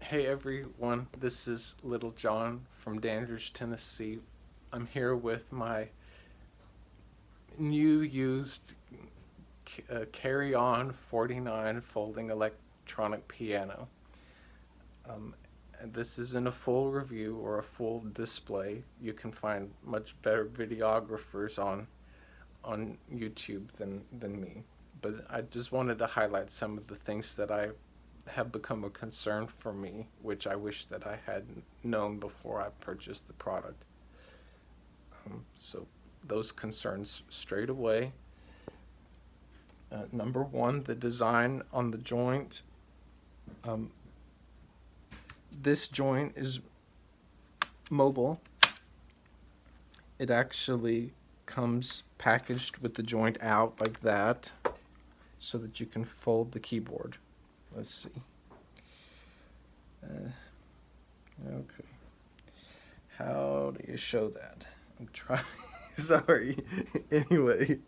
Hey everyone, this is Little John from Dandridge, Tennessee. I'm here with my new used Carry On 49 folding electronic piano. And this isn't a full review or a full display. You can find much better videographers on YouTube than me. But I just wanted to highlight some of the things that I have become a concern for me, which I wish that I had known before I purchased the product. So those concerns straight away. Number one, the design on the joint. This joint is mobile. It actually comes packaged with the joint out like that so that you can fold the keyboard. Let's see. Okay. How do you show that? I'm trying. Sorry. Anyway.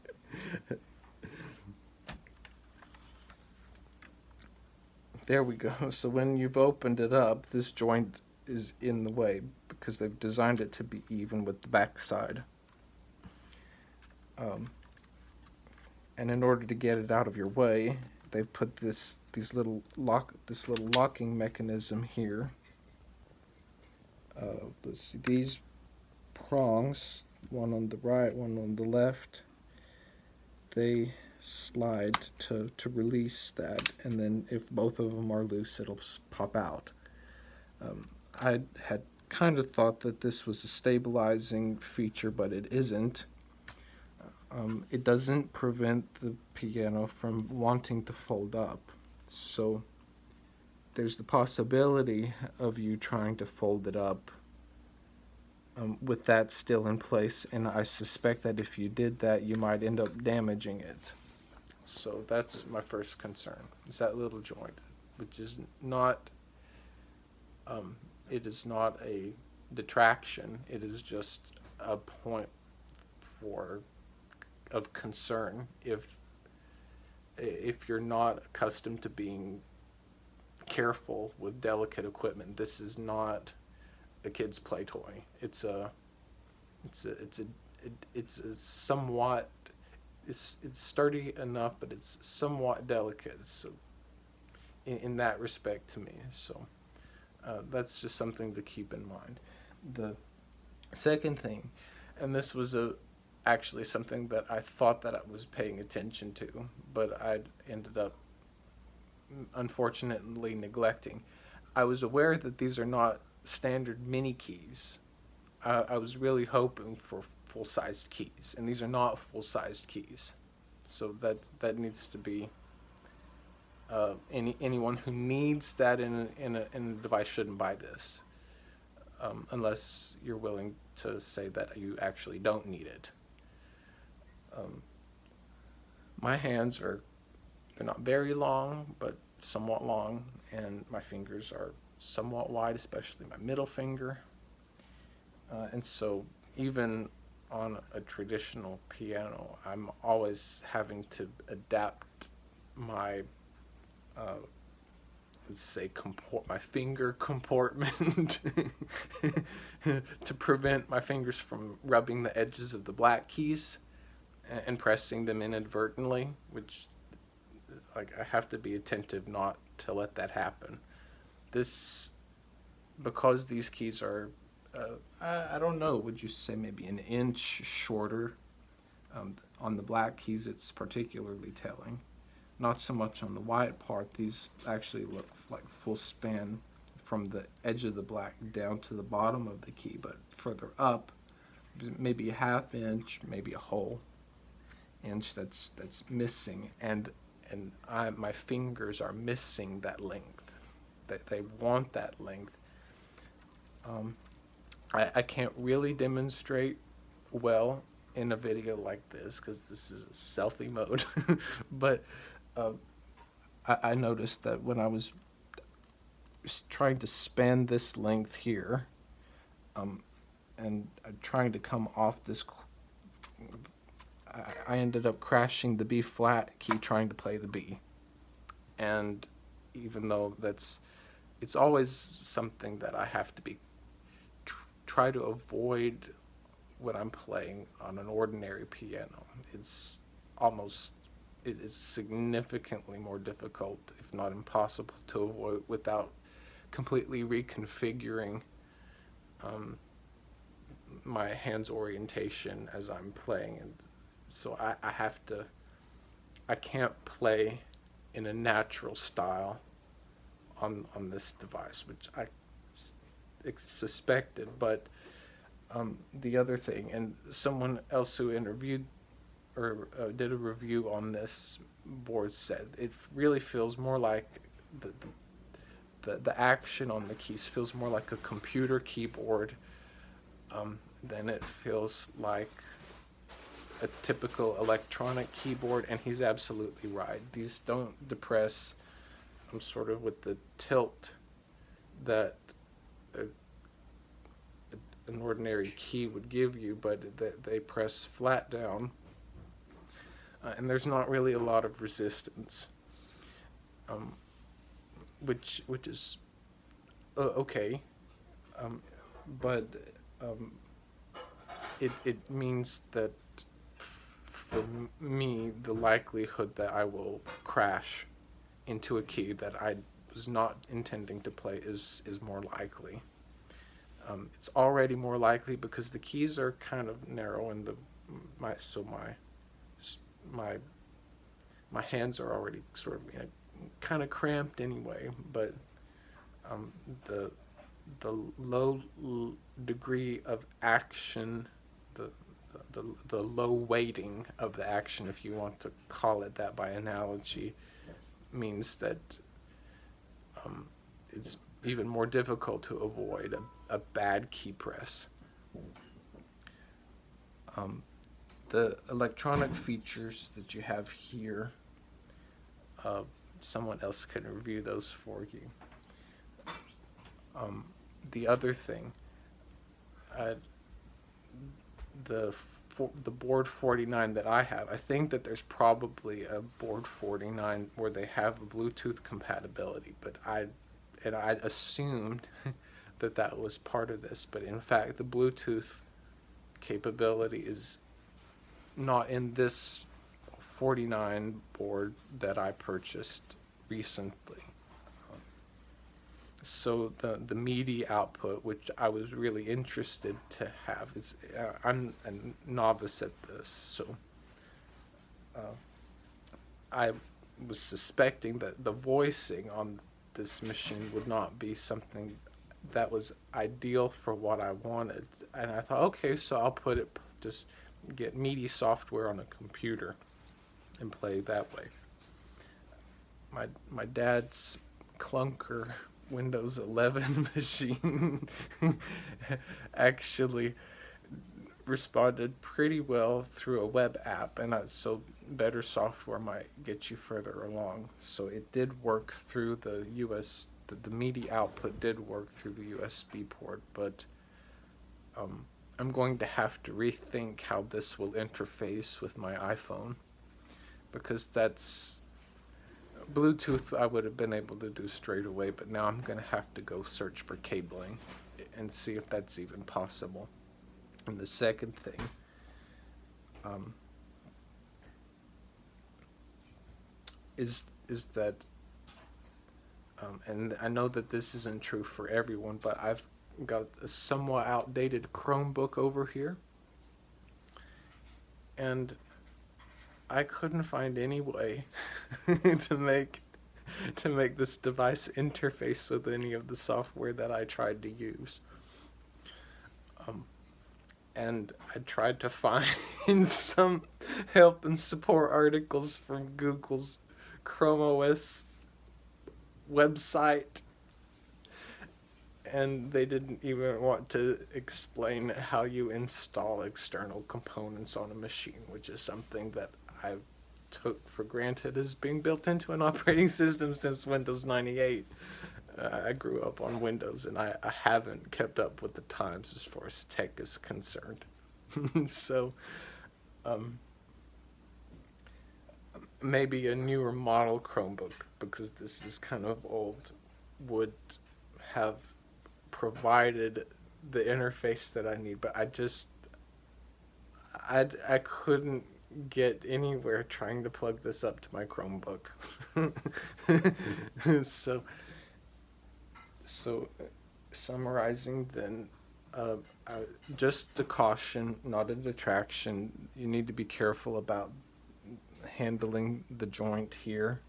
There we go. So when you've opened it up, this joint is in the way because they've designed it to be even with the back side. And in order to get it out of your way, they've put this little locking mechanism here. Let's see, these prongs, one on the right, one on the left, they slide to release that, and then if both of them are loose, it'll pop out. I had kind of thought that this was a stabilizing feature, but it isn't. It doesn't prevent the piano from wanting to fold up. So there's the possibility of you trying to fold it up with that still in place, and I suspect that if you did that, you might end up damaging it. So that's my first concern, is that little joint, which is not, it is not a detraction, it is just a point of concern if you're not accustomed to being careful with delicate equipment. This is not a kid's play toy. It's somewhat, it's sturdy enough, but it's somewhat delicate. So in that respect to me. So that's just something to keep in mind. The second thing, and this was actually something that I thought that I was paying attention to, but I ended up unfortunately neglecting. I was aware that these are not standard mini keys. I was really hoping for full-sized keys, and these are not full-sized keys. So that needs to be anyone who needs that in a device shouldn't buy this, unless you're willing to say that you actually don't need it. My hands they're not very long, but somewhat long, and my fingers are somewhat wide, especially my middle finger. And so even on a traditional piano, I'm always having to adapt my, let's say, my finger comportment to prevent my fingers from rubbing the edges of the black keys and pressing them inadvertently, which, like, I have to be attentive not to let that happen. Because these keys are, I don't know, would you say maybe an inch shorter? On the black keys, it's particularly telling. Not so much on the white part. These actually look like full span from the edge of the black down to the bottom of the key, but further up, maybe a half inch, maybe a whole inch that's missing, and my fingers are missing that length. They want that length. I can't really demonstrate well in a video like this because this is selfie mode, but I noticed that when I was trying to span this length here, and trying to come off this, I ended up crashing the B flat key trying to play the B. And even though that's it's always something that I have to be try to avoid when I'm playing on an ordinary piano. It's almost it is significantly more difficult, if not impossible, to avoid without completely reconfiguring my hand's orientation as I'm playing. And so I have to, I can't play in a natural style on this device, which I suspected. But the other thing, and someone else who interviewed or did a review on this board said it really feels more like the action on the keys feels more like a computer keyboard than it feels like a typical electronic keyboard. And he's absolutely right. These don't depress sort of with the tilt that an ordinary key would give you, but they press flat down, and there's not really a lot of resistance, which is okay, but it means that for me the likelihood that I will crash into a key that I was not intending to play is more likely. It's already more likely because the keys are kind of narrow, and my hands are already sort of kind of cramped anyway. But the low degree of action, the low weighting of the action, if you want to call it that by analogy, means that it's even more difficult to avoid a bad key press. The electronic features that you have here, someone else can review those for you. The other thing, the board 49 that I have, I think that there's probably a board 49 where they have Bluetooth compatibility, but I assumed that was part of this, but in fact the Bluetooth capability is not in this 49 board that I purchased recently. So the MIDI output, which I was really interested to have, is I'm a novice at this, so I was suspecting that the voicing on this machine would not be something that was ideal for what I wanted. And I thought, okay, so I'll just get MIDI software on a computer and play that way. My dad's clunker Windows 11 machine actually responded pretty well through a web app, and so better software might get you further along. So it did work through the MIDI output did work through the USB port, but I'm going to have to rethink how this will interface with my iPhone, because that's Bluetooth I would have been able to do straight away, but now I'm going to have to go search for cabling and see if that's even possible. And the second thing, is that, and I know that this isn't true for everyone, but I've got a somewhat outdated Chromebook over here, and I couldn't find any way to make this device interface with any of the software that I tried to use. And I tried to find some help and support articles from Google's Chrome OS website, and they didn't even want to explain how you install external components on a machine, which is something that I took for granted as being built into an operating system since Windows 98. I grew up on Windows, and I haven't kept up with the times as far as tech is concerned. So maybe a newer model Chromebook, because this is kind of old, would have provided the interface that I need, but I couldn't get anywhere trying to plug this up to my Chromebook. so so summarizing then, uh, just a caution, not a detraction. You need to be careful about handling the joint here.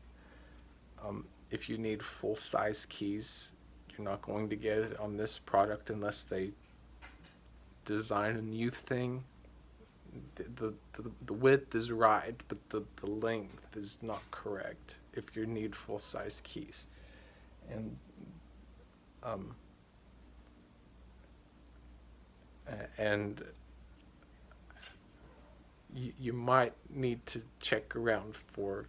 If you need full size keys, you're not going to get it on this product unless they design a new thing. The width is right, but the length is not correct if you need full size keys. And um, and you might need to check around for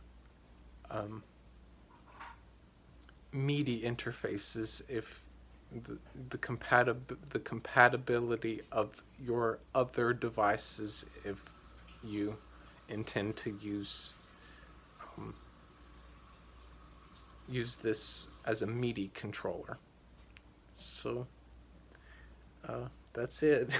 MIDI interfaces if the compatibility of your other devices if you intend to use this as a MIDI controller. So that's it.